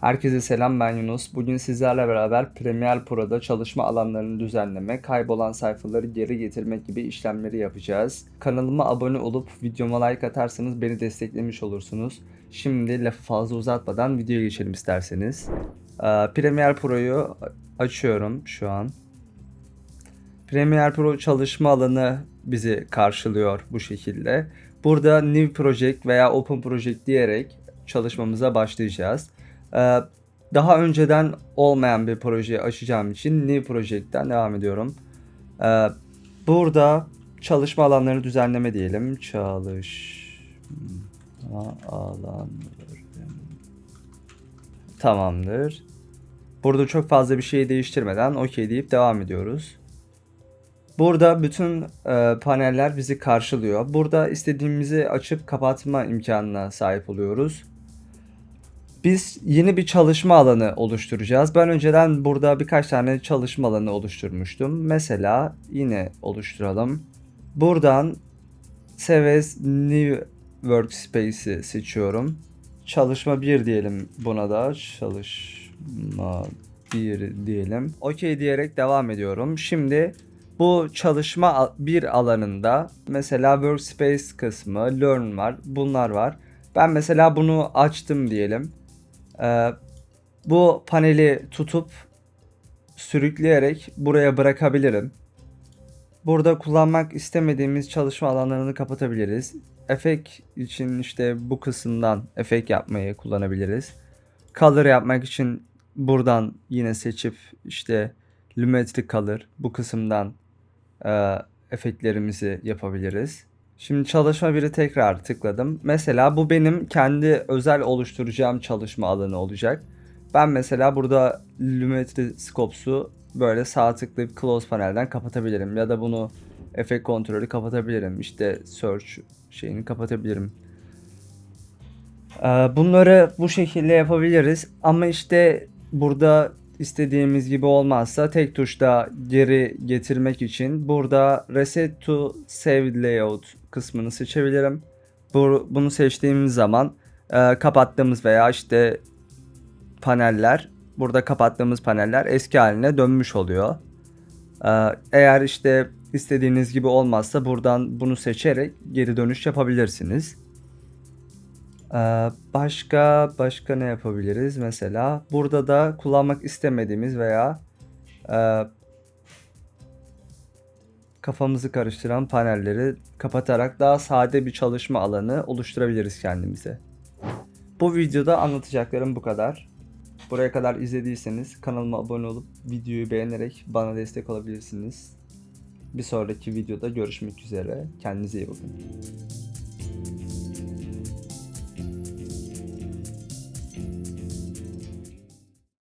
Herkese selam, ben Yunus. Bugün sizlerle beraber Premiere Pro'da çalışma alanlarını düzenleme, kaybolan sayfaları geri getirmek gibi işlemleri yapacağız. Kanalıma abone olup videoma like atarsanız beni desteklemiş olursunuz. Şimdi lafı fazla uzatmadan videoya geçelim isterseniz. Premiere Pro'yu açıyorum şu an. Premiere Pro çalışma alanı bizi karşılıyor bu şekilde. Burada New Project veya Open Project diyerek çalışmamıza başlayacağız. Daha önceden olmayan bir projeyi açacağım için New Project'ten devam ediyorum. Burada çalışma alanlarını düzenleme diyelim. Çalışma alanları. Tamamdır. Burada çok fazla bir şey değiştirmeden OK deyip devam ediyoruz. Burada bütün paneller bizi karşılıyor. Burada istediğimizi açıp kapatma imkanına sahip oluyoruz. Biz yeni bir çalışma alanı oluşturacağız. Ben önceden burada birkaç tane çalışma alanı oluşturmuştum. Mesela yine oluşturalım. Buradan Save as New Workspace'i seçiyorum. Çalışma 1 diyelim buna da. Çalışma 1 diyelim. OK diyerek devam ediyorum. Şimdi bu çalışma 1 alanında mesela Workspace kısmı, Learn var, bunlar var. Ben mesela bunu açtım diyelim. Bu paneli tutup sürükleyerek buraya bırakabilirim. Burada kullanmak istemediğimiz çalışma alanlarını kapatabiliriz. Efekt için işte bu kısımdan efekt yapmayı kullanabiliriz. Color yapmak için buradan yine seçip işte Lumetri Color bu kısımdan efektlerimizi yapabiliriz. Şimdi çalışma biri tekrar tıkladım. Mesela bu benim kendi özel oluşturacağım çalışma alanı olacak. Ben mesela burada Lumetri Scopes'u böyle sağ tıklayıp Close panelden kapatabilirim. Ya da bunu efekt kontrolü kapatabilirim. İşte Search şeyini kapatabilirim. Bunları bu şekilde yapabiliriz. Ama işte burada istediğimiz gibi olmazsa tek tuşla geri getirmek için burada Reset to Saved Layout kısmını seçebilirim. Bunu seçtiğimiz zaman kapattığımız veya işte burada kapattığımız paneller eski haline dönmüş oluyor. Eğer işte istediğiniz gibi olmazsa buradan bunu seçerek geri dönüş yapabilirsiniz. Başka ne yapabiliriz? Mesela burada da kullanmak istemediğimiz veya kafamızı karıştıran panelleri kapatarak daha sade bir çalışma alanı oluşturabiliriz kendimize. Bu videoda anlatacaklarım bu kadar. Buraya kadar izlediyseniz kanalıma abone olup videoyu beğenerek bana destek olabilirsiniz. Bir sonraki videoda görüşmek üzere. Kendinize iyi bakın.